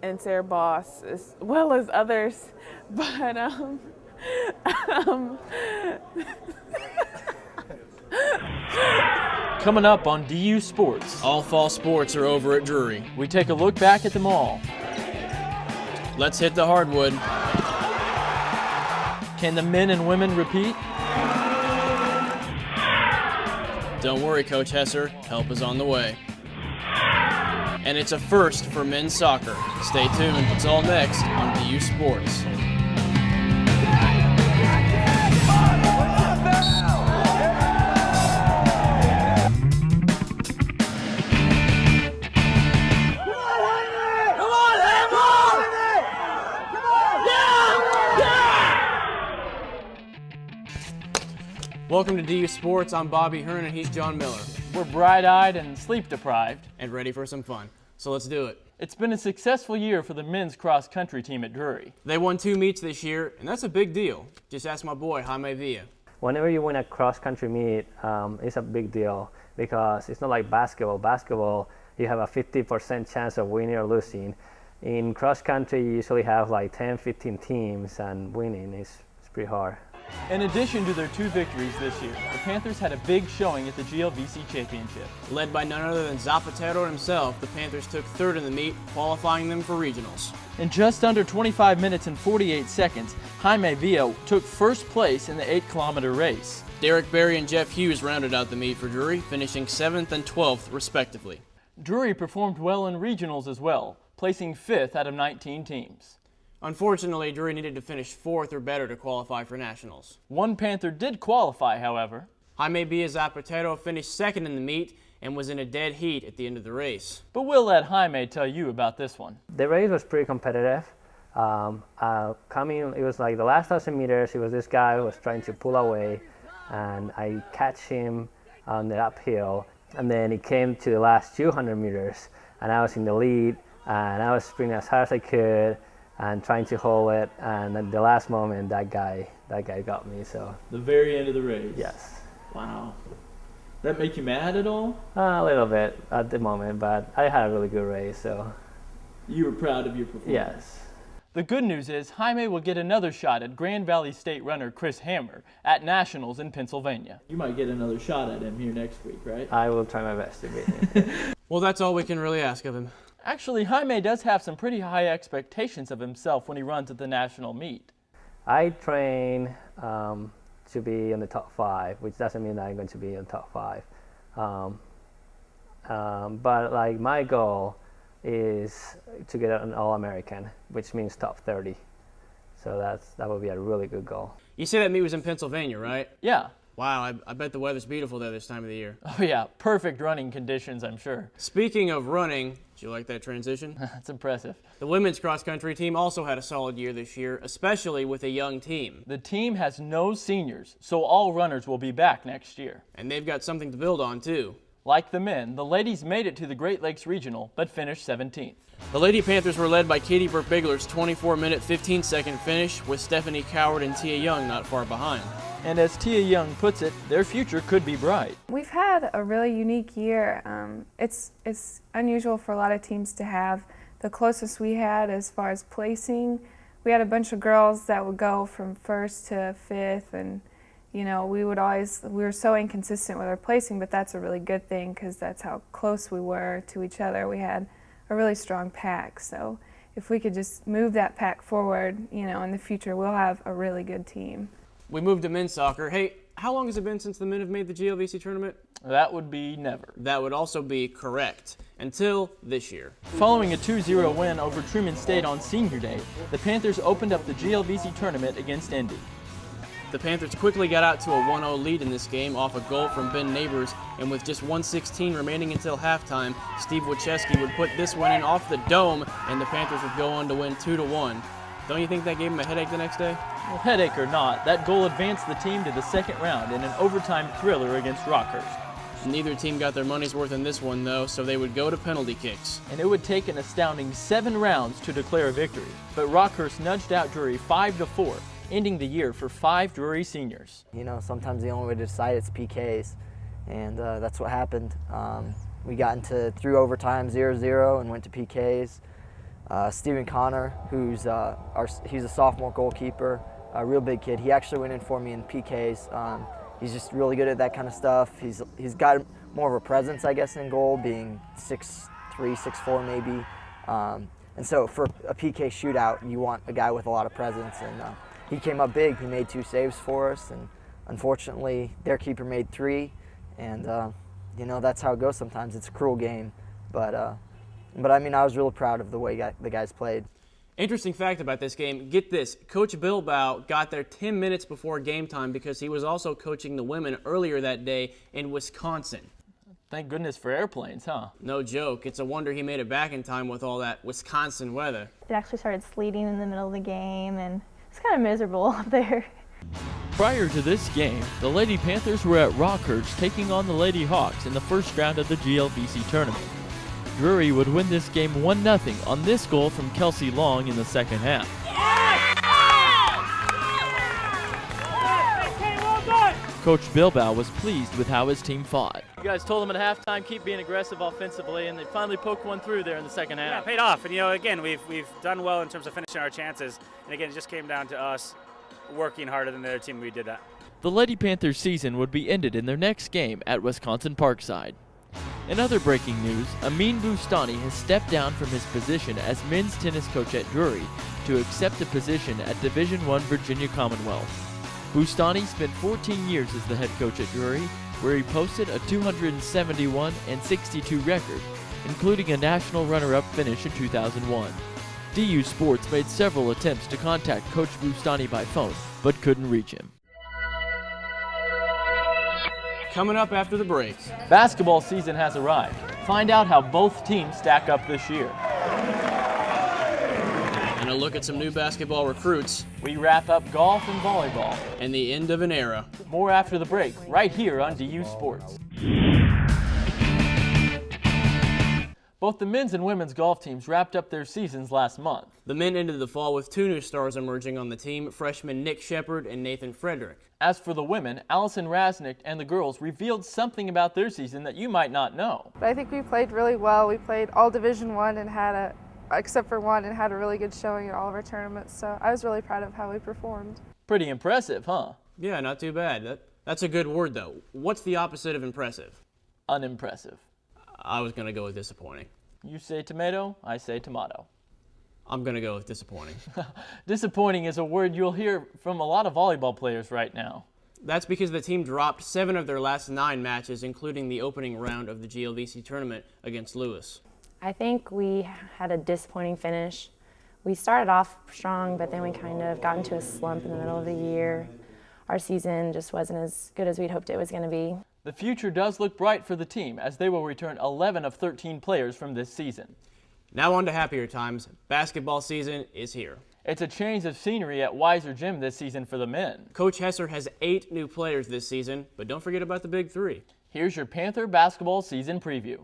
and Sarah Boss as well as others, but Coming up on DU Sports. All fall sports are over at Drury. We take a look back at them all. Let's hit the hardwood. Can the men and women repeat? Don't worry, Coach Hesser, help is on the way. And it's a first for men's soccer. Stay tuned, it's all next on DU Sports. Welcome to DU Sports. I'm Bobby Hearn and he's John Mille. We're bright-eyed and sleep-deprived. And ready for some fun. So let's do it. It's been a successful year for the men's cross-country team at Drury. They won 2 meets this year, and that's a big deal. Just ask my boy, Jaime Villa. Whenever you win a cross-country meet, it's a big deal because it's not like basketball. Basketball, you have a 50% chance of winning or losing. In cross-country, you usually have like 10, 15 teams, and winning is pretty hard. In addition to their 2 victories this year, the Panthers had a big showing at the GLVC Championship. Led by none other than Zapatero himself, the Panthers took 3rd in the meet, qualifying them for regionals. In just under 25 minutes and 48 seconds, Jaime Villa took 1st place in the 8-kilometer race. Derek Berry and Jeff Hughes rounded out the meet for Drury, finishing 7th and 12th respectively. Drury performed well in regionals as well, placing 5th out of 19 teams. Unfortunately, Drury needed to finish 4th or better to qualify for nationals. One Panther did qualify, however. Jaime Villa Zapatero finished 2nd in the meet and was in a dead heat at the end of the race. But we'll let Jaime tell you about this one. The race was pretty competitive. It was like the last 1,000 meters, it was this guy who was trying to pull away, and I catch him on the uphill, and then it came to the last 200 meters, and I was in the lead, and I was sprinting as hard as I could, and trying to hold it, and at the last moment, that guy got me. So the very end of the race. Yes. Wow. That make you mad at all? A little bit at the moment, but I had a really good race, so. You were proud of your performance? Yes. The good news is Jaime will get another shot at Grand Valley State runner Chris Hammer at Nationals in Pennsylvania. You might get another shot at him here next week, right? I will try my best to beat him. Well, that's all we can really ask of him. Actually, Jaime does have some pretty high expectations of himself when he runs at the national meet. I train to be in the top 5, which doesn't mean that I'm going to be in the top 5. But like my goal is to get an All-American, which means top 30. So that would be a really good goal. You say that meet was in Pennsylvania, right? Yeah. Wow, I bet the weather's beautiful there this time of the year. Oh yeah, perfect running conditions, I'm sure. Speaking of running, did you like that transition? That's impressive. The women's cross-country team also had a solid year this year, especially with a young team. The team has no seniors, so all runners will be back next year. And they've got something to build on, too. Like the men, the ladies made it to the Great Lakes Regional, but finished 17th. The Lady Panthers were led by Katie Burke-Bigler's 24-minute, 15-second finish, with Stephanie Coward and Tia Young not far behind. And as Tia Young puts it, their future could be bright. We've had a really unique year. It's unusual for a lot of teams to have. The closest we had as far as placing, we had a bunch of girls that would go from 1st to 5th, and you know, we were so inconsistent with our placing, but that's a really good thing because that's how close we were to each other. We had a really strong pack, so if we could just move that pack forward, you know, in the future, we'll have a really good team. We moved to men's soccer. Hey, how long has it been since the men have made the GLVC tournament? That would be never. That would also be correct. Until this year. Following a 2-0 win over Truman State on Senior Day, the Panthers opened up the GLVC tournament against Indy. The Panthers quickly got out to a 1-0 lead in this game off a goal from Ben Neighbors, and with just 1:16 remaining until halftime, Steve Wachewski would put this one in off the dome, and the Panthers would go on to win 2-1. Don't you think that gave him a headache the next day? Well, headache or not, that goal advanced the team to the second round in an overtime thriller against Rockhurst. Neither team got their money's worth in this one, though, so they would go to penalty kicks. And it would take an astounding 7 rounds to declare a victory. But Rockhurst nudged out Drury 5-4, ending the year for 5 Drury seniors. You know, sometimes the only way to decide it's PKs, and that's what happened. We got through overtime 0-0 and went to PKs. Steven Connor, he's a sophomore goalkeeper, a real big kid. He actually went in for me in PKs. He's just really good at that kind of stuff. He's got more of a presence, I guess, in goal, being 6'3", 6'4", maybe. And so for a PK shootout, you want a guy with a lot of presence. And he came up big. He made 2 saves for us, and unfortunately, their keeper made 3. And you know, that's how it goes sometimes. It's a cruel game, but I mean, I was really proud of the way the guys played. Interesting fact about this game, get this, Coach Bilbao got there 10 minutes before game time because he was also coaching the women earlier that day in Wisconsin. Thank goodness for airplanes, huh? No joke. It's a wonder he made it back in time with all that Wisconsin weather. It actually started sleeting in the middle of the game, and it's kind of miserable up there. Prior to this game, the Lady Panthers were at Rockhurst taking on the Lady Hawks in the first round of the GLVC tournament. Drury would win this game 1-0 on this goal from Kelsey Long in the second half. Coach Bilbao was pleased with how his team fought. You guys told them at halftime, keep being aggressive offensively, and they finally poked one through there in the second half. Yeah, it paid off. And, you know, again, we've done well in terms of finishing our chances. And, again, it just came down to us working harder than the other team. We did that. The Lady Panthers season would be ended in their next game at Wisconsin Parkside. In other breaking news, Amin Boustani has stepped down from his position as men's tennis coach at Drury to accept a position at Division I Virginia Commonwealth. Boustani spent 14 years as the head coach at Drury, where he posted a 271-62 record, including a national runner-up finish in 2001. DUSports made several attempts to contact Coach Boustani by phone, but couldn't reach him. Coming up after the break. Basketball season has arrived. Find out how both teams stack up this year. And a look at some new basketball recruits. We wrap up golf and volleyball. And the end of an era. More after the break, right here on DUSports. Both the men's and women's golf teams wrapped up their seasons last month. The men ended the fall with 2 new stars emerging on the team, freshmen Nick Shepard and Nathan Frederick. As for the women, Allison Rasnick and the girls revealed something about their season that you might not know. But I think we played really well. We played all Division I and except for one, and had a really good showing in all of our tournaments. So I was really proud of how we performed. Pretty impressive, huh? Yeah, not too bad. That's a good word, though. What's the opposite of impressive? Unimpressive. I was going to go with disappointing. You say tomato, I say tomato. I'm going to go with disappointing. Disappointing is a word you'll hear from a lot of volleyball players right now. That's because the team dropped 7 of their last 9 matches, including the opening round of the GLVC tournament against Lewis. I think we had a disappointing finish. We started off strong, but then we kind of got into a slump in the middle of the year. Our season just wasn't as good as we'd hoped it was going to be. The future does look bright for the team, as they will return 11 of 13 players from this season. Now on to happier times. Basketball season is here. It's a change of scenery at Weiser Gym this season for the men. Coach Hesser has 8 new players this season, but don't forget about the big 3. Here's your Panther basketball season preview.